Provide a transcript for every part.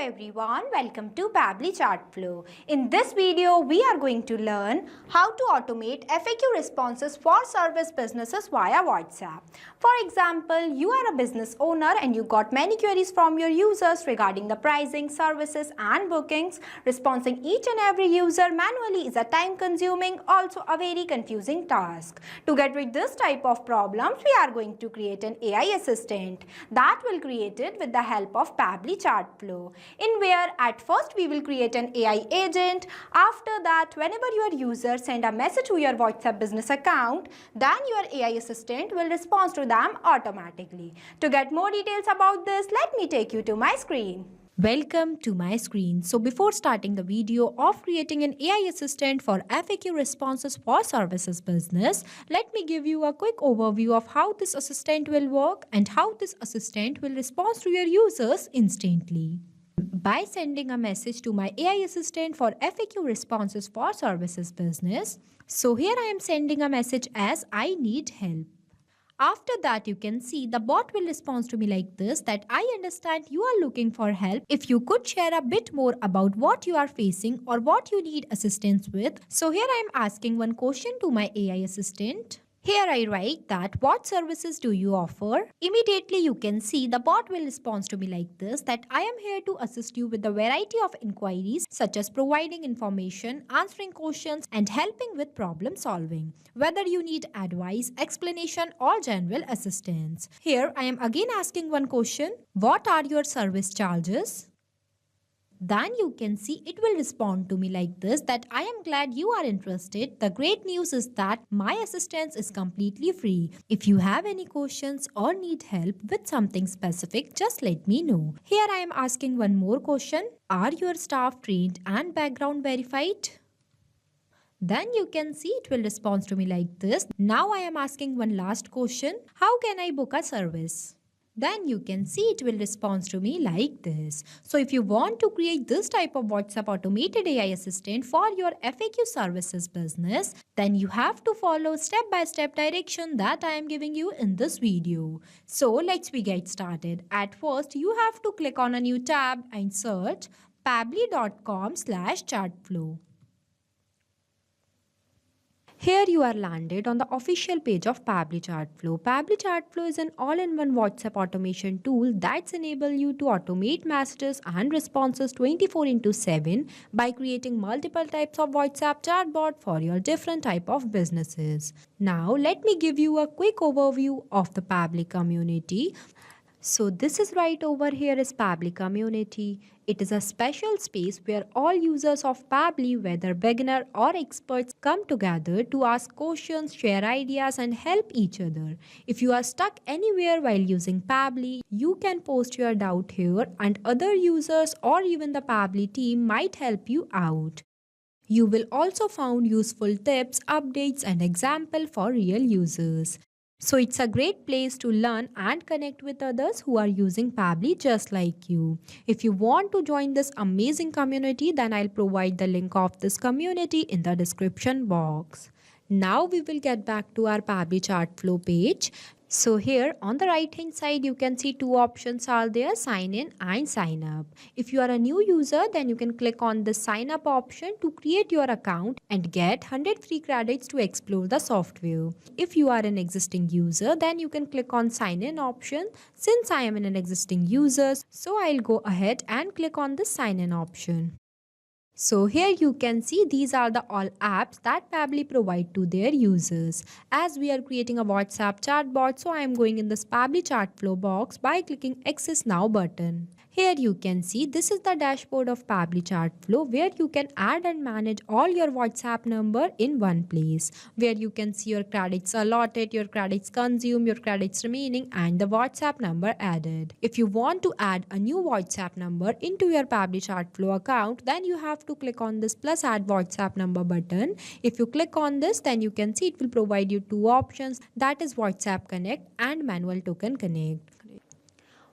everyone, welcome to Pabbly Chatflow. In this video, we are going to learn how to automate FAQ responses for service businesses via WhatsApp. For example, you are a business owner and you got many queries from your users regarding the pricing, services and bookings. Responding each and every user manually is a time-consuming, also a very confusing task. To get rid of this type of problems, we are going to create an AI assistant that will create it with the help of Pabbly Chatflow, in where at first we will create an AI agent. After that, whenever your user send a message to your WhatsApp business account, then your AI assistant will respond to them automatically. To get more details about this, let me take you to my screen. Welcome to my screen. So before starting the video of creating an AI assistant for FAQ responses for services business, let me give you a quick overview of how this assistant will work and how this assistant will respond to your users instantly. By sending a message to my AI assistant for FAQ responses for services business, so here I am sending a message as I need help. After that, you can see the bot will respond to me like this, that I understand you are looking for help. If you could share a bit more about what you are facing or what you need assistance with. So here I am asking one question to my AI assistant. Here I write that what services do you offer? Immediately you can see the bot will respond to me like this, that I am here to assist you with a variety of inquiries such as providing information, answering questions and helping with problem solving. Whether you need advice, explanation or general assistance. Here I am again asking one question. What are your service charges? Then you can see it will respond to me like this, that I am glad you are interested. The great news is that my assistance is completely free. If you have any questions or need help with something specific, just let me know. Here I am asking one more question. Are your staff trained and background verified? Then you can see it will respond to me like this. Now I am asking one last question. How can I book a service? Then you can see it will respond to me like this. So if you want to create this type of WhatsApp automated AI assistant for your FAQ services business, then you have to follow step-by-step direction that I am giving you in this video. So let's get started. At first, you have to click on a new tab and search pabbly.com/chatflow. Here you are landed on the official page of Pabbly Chatflow. Pabbly Chatflow is an all-in-one WhatsApp automation tool that's enable you to automate messages and responses 24/7 by creating multiple types of WhatsApp chatbot for your different type of businesses. Now let me give you a quick overview of the Pabbly community. So this is right over here is Pabbly community. It is a special space where all users of Pabbly, whether beginner or experts, come together to ask questions, share ideas and help each other. If you are stuck anywhere while using Pabbly, you can post your doubt here and other users or even the Pabbly team might help you out. You will also find useful tips, updates and examples for real users. So it's a great place to learn and connect with others who are using Pabbly just like you. If you want to join this amazing community, then I'll provide the link of this community in the description box. Now we will get back to our Pabbly Chatflow page. So here on the right hand side you can see two options are there, sign in and sign up. If you are a new user, then you can click on the sign up option to create your account and get 100 free credits to explore the software. If you are an existing user, then you can click on sign in option. Since I am an existing user, so I'll go ahead and click on the sign in option. So here you can see these are the all apps that Pabbly provide to their users. As we are creating a WhatsApp chatbot, so I am going in this Pabbly Chatflow box by clicking Access Now button. Here you can see this is the dashboard of Pabbly Chatflow where you can add and manage all your WhatsApp number in one place, where you can see your credits allotted, your credits consumed, your credits remaining and the WhatsApp number added. If you want to add a new WhatsApp number into your Pabbly Chatflow account, then you have to click on this plus add WhatsApp number button. If you click on this, then you can see it will provide you two options, that is WhatsApp Connect and Manual Token Connect.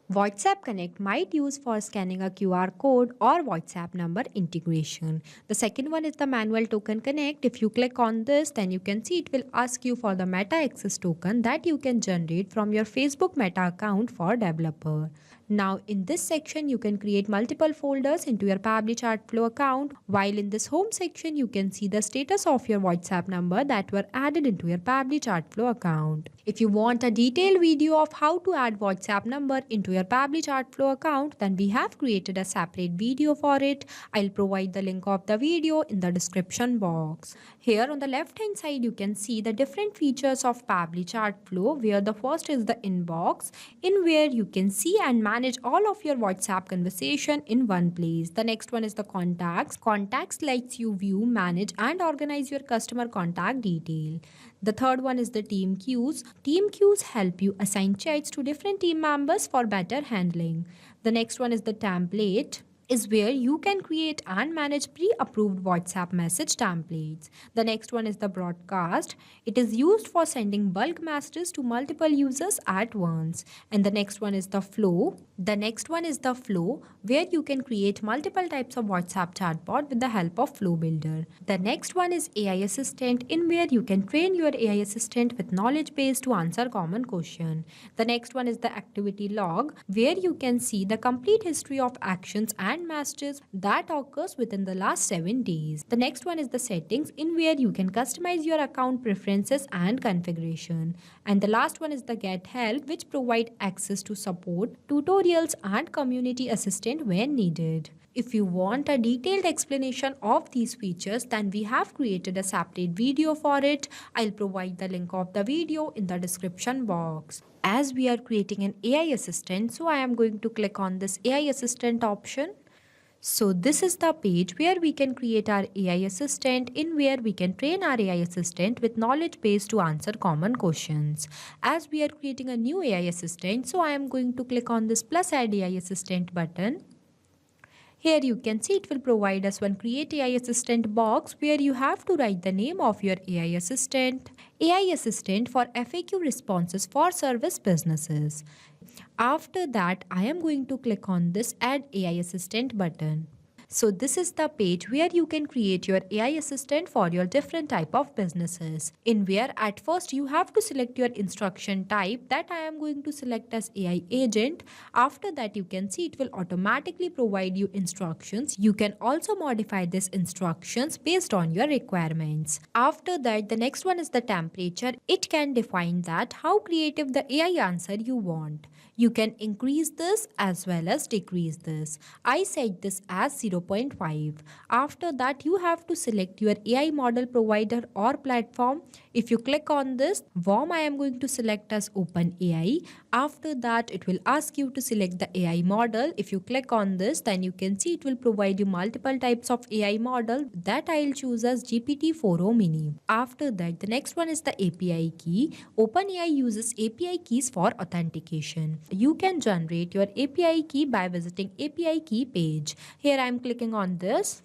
WhatsApp Connect might use for scanning a QR code or WhatsApp number integration. The second one is the Manual Token Connect. If you click on this, then you can see it will ask you for the Meta Access token that you can generate from your Facebook Meta account for developer. Now in this section you can create multiple folders into your Pabbly Chatflow account, while in this home section you can see the status of your WhatsApp number that were added into your Pabbly Chatflow account. If you want a detailed video of how to add WhatsApp number into your Pabbly Chatflow account, then we have created a separate video for it. I'll provide the link of the video in the description box. Here on the left hand side you can see the different features of Pabbly Chatflow, where the first is the inbox, in where you can see and manage all of your WhatsApp conversation in one place. The next one is the contacts. Contacts lets you view, manage and organize your customer contact detail. The third one is the team queues. Team queues help you assign chats to different team members for better handling. The next one is the template, is where you can create and manage pre-approved WhatsApp message templates. The next one is the broadcast. It is used for sending bulk messages to multiple users at once. And the next one is the flow. Where you can create multiple types of WhatsApp chatbot with the help of Flow Builder. The next one is AI Assistant, in where you can train your AI assistant with knowledge base to answer common questions. The next one is the activity log, where you can see the complete history of actions and messages that occurs within the last 7 days. The next one is the settings, in where you can customize your account preferences and configuration. And the last one is the get help, which provide access to support, tutorials and community assistant when needed. If you want a detailed explanation of these features, then we have created a separate video for it. I'll provide the link of the video in the description box. As we are creating an AI assistant, so I am going to click on this AI assistant option. So this is the page where we can create our AI assistant, in where we can train our AI assistant with knowledge base to answer common questions. As we are creating a new AI assistant, so I am going to click on this plus add AI assistant button. Here you can see it will provide us one create AI assistant box, where you have to write the name of your AI assistant. AI assistant for FAQ responses for service businesses. After that, I am going to click on this add AI assistant button. So this is the page where you can create your AI assistant for your different type of businesses, in where at first you have to select your instruction type, that I am going to select as AI agent. After that, you can see it will automatically provide you instructions. You can also modify these instructions based on your requirements. After that, the next one is the temperature. It can define that how creative the AI answer you want. You can increase this as well as decrease this. I set this as 0.5. After that, you have to select your AI model provider or platform. If you click on this worm, I am going to select as OpenAI. After that, it will ask you to select the AI model. If you click on this, then you can see it will provide you multiple types of AI model, that I'll choose as GPT-4o mini. After that, the next one is the API key. OpenAI uses API keys for authentication. You can generate your API key by visiting API key page. Here I am clicking on this.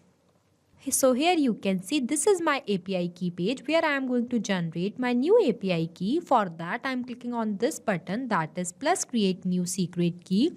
So here you can see this is my API key page, where I am going to generate my new API key. For that, I am clicking on this button, that is plus create new secret key.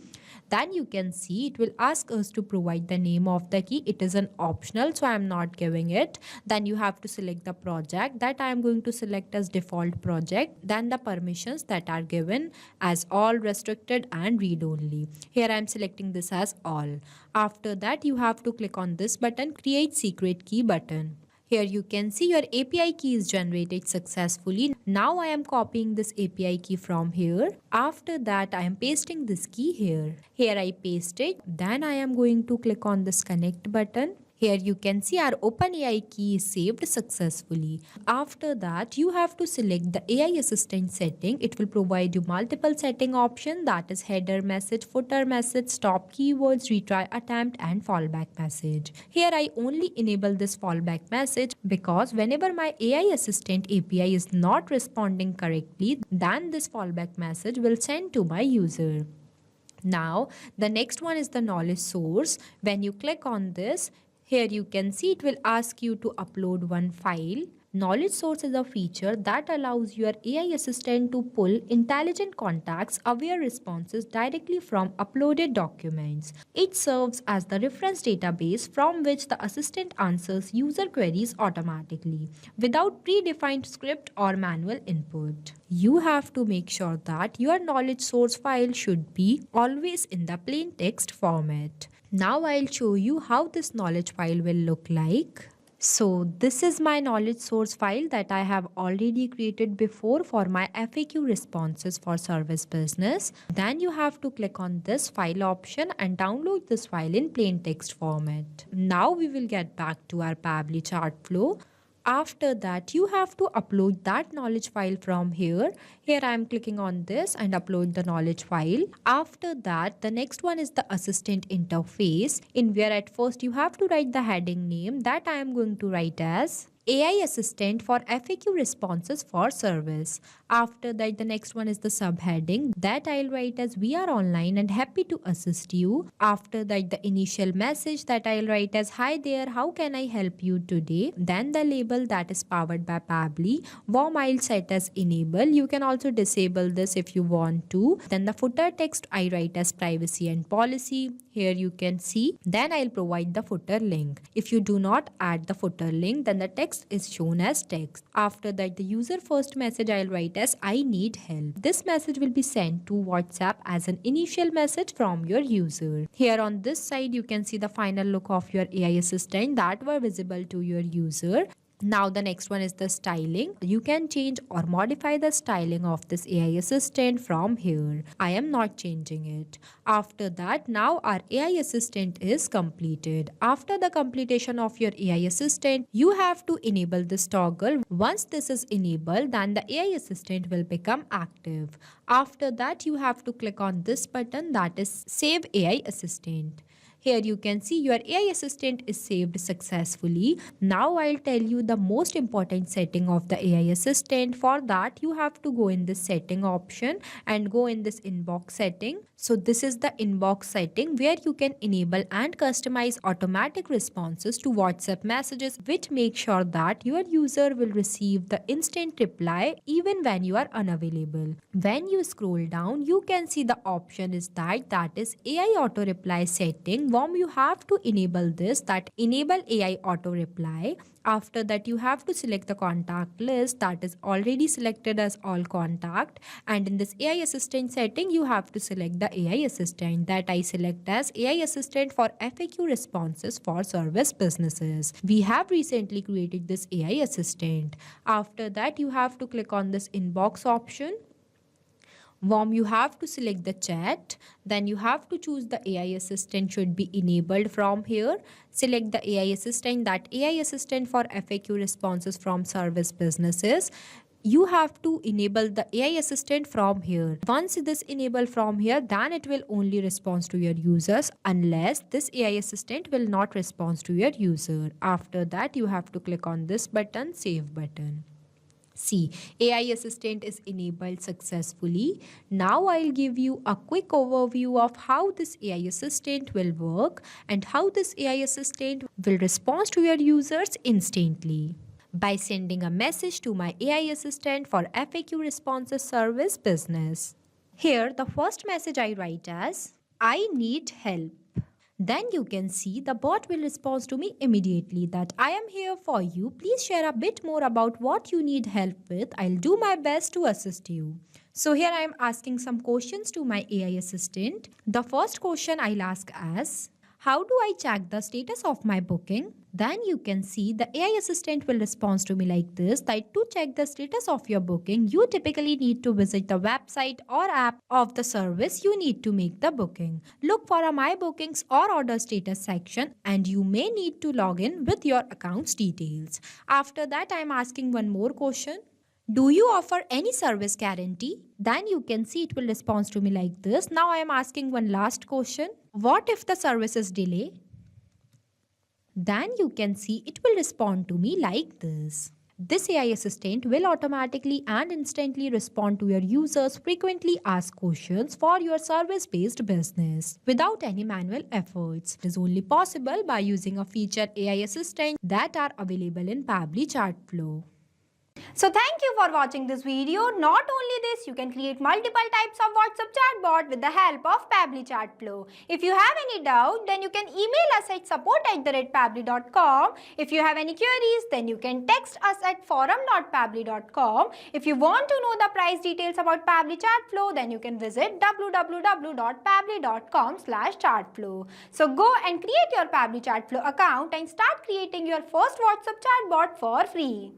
Then you can see it will ask us to provide the name of the key. It is an optional, so I am not giving it. Then you have to select the project, that I am going to select as default project. Then the permissions that are given as all, restricted and read only. Here I am selecting this as all. After that, you have to click on this button, create secret key button. Here you can see your API key is generated successfully. Now I am copying this API key from here. After that, I am pasting this key here. Here I paste it. Then I am going to click on this connect button. Here you can see our OpenAI key is saved successfully. After that, you have to select the AI assistant setting. It will provide you multiple setting options, that is header message, footer message, stop keywords, retry attempt and fallback message. Here I only enable this fallback message because whenever my AI assistant API is not responding correctly, then this fallback message will send to my user. Now, the next one is the knowledge source. When you click on this, here you can see it will ask you to upload one file. Knowledge Source is a feature that allows your AI assistant to pull intelligent contacts aware responses directly from uploaded documents. It serves as the reference database from which the assistant answers user queries automatically without predefined script or manual input. You have to make sure that your knowledge source file should be always in the plain text format. Now I'll show you how this knowledge file will look like. So this is my knowledge source file that I have already created before for my FAQ responses for service business. Then you have to click on this file option and download this file in plain text format. Now we will get back to our Pabbly chart flow. After that, you have to upload that knowledge file from here. Here I am clicking on this and upload the knowledge file. After that, the next one is the assistant interface, in where at first you have to write the heading name that I am going to write as AI assistant for FAQ responses for service. After that, the next one is the subheading that I'll write as we are online and happy to assist you. After that, the initial message that I'll write as hi there, how can I help you today? Then the label that is powered by Pabbly. Warm I'll set as enable. You can also disable this if you want to. Then the footer text I write as privacy and policy. Here you can see. Then I'll provide the footer link. If you do not add the footer link, then the text is shown as text. After that, the user first message I'll write as I need help. This message will be sent to WhatsApp as an initial message from your user. Here on this side, you can see the final look of your AI assistant that were visible to your user. Now the next one is the styling. You can change or modify the styling of this AI assistant from here. I am not changing it. After that, now our AI assistant is completed. After the completion of your AI assistant, you have to enable this toggle. Once this is enabled, then the AI assistant will become active. After that, you have to click on this button that is Save AI Assistant. Here you can see your AI assistant is saved successfully. Now I'll tell you the most important setting of the AI assistant. For that, you have to go in this setting option and go in this inbox setting. So this is the inbox setting where you can enable and customize automatic responses to WhatsApp messages, which make sure that your user will receive the instant reply even when you are unavailable. When you scroll down, you can see the option is that is AI auto reply setting. You have to enable this, that enable AI auto reply. After that, you have to select the contact list that is already selected as all contact, and in this AI assistant setting you have to select the AI assistant that I select as AI assistant for FAQ responses for service businesses. We have recently created this AI assistant. After that, you have to click on this inbox option. You have to select the chat. Then you have to choose the AI assistant should be enabled from here. Select the AI assistant, that AI assistant for FAQ responses from service businesses. You have to enable the AI assistant from here. Once this enable from here, then it will only respond to your users unless this AI assistant will not respond to your user. After that, you have to click on this button, save button. See, AI assistant is enabled successfully. Now I'll give you a quick overview of how this AI assistant will work and how this AI assistant will respond to your users instantly by sending a message to my AI assistant for FAQ responses service business. Here, the first message I write as I need help. Then you can see the bot will respond to me immediately that I am here for you. Please share a bit more about what you need help with. I'll do my best to assist you. So here I am asking some questions to my AI assistant. The first question I'll ask as, how do I check the status of my booking? Then you can see the AI assistant will respond to me like this, that to check the status of your booking, you typically need to visit the website or app of the service you need to make the booking. Look for a My Bookings or Order Status section, and you may need to log in with your account's details. After that, I am asking one more question. Do you offer any service guarantee? Then you can see it will respond to me like this. Now I am asking one last question. What if the service is delayed? Then you can see it will respond to me like this. This AI assistant will automatically and instantly respond to your users' frequently asked questions for your service-based business without any manual efforts. It is only possible by using a featured AI assistant that are available in Pabbly Chatflow. So thank you for watching this video. Not only this, you can create multiple types of WhatsApp chatbot with the help of Pabbly Chatflow. If you have any doubt, then you can email us at support@pabbly.com. If you have any queries, then you can text us at forum.pabbly.com. If you want to know the price details about Pabbly Chatflow, then you can visit www.pabbly.com/chatflow. So go and create your Pabbly Chatflow account and start creating your first WhatsApp chatbot for free.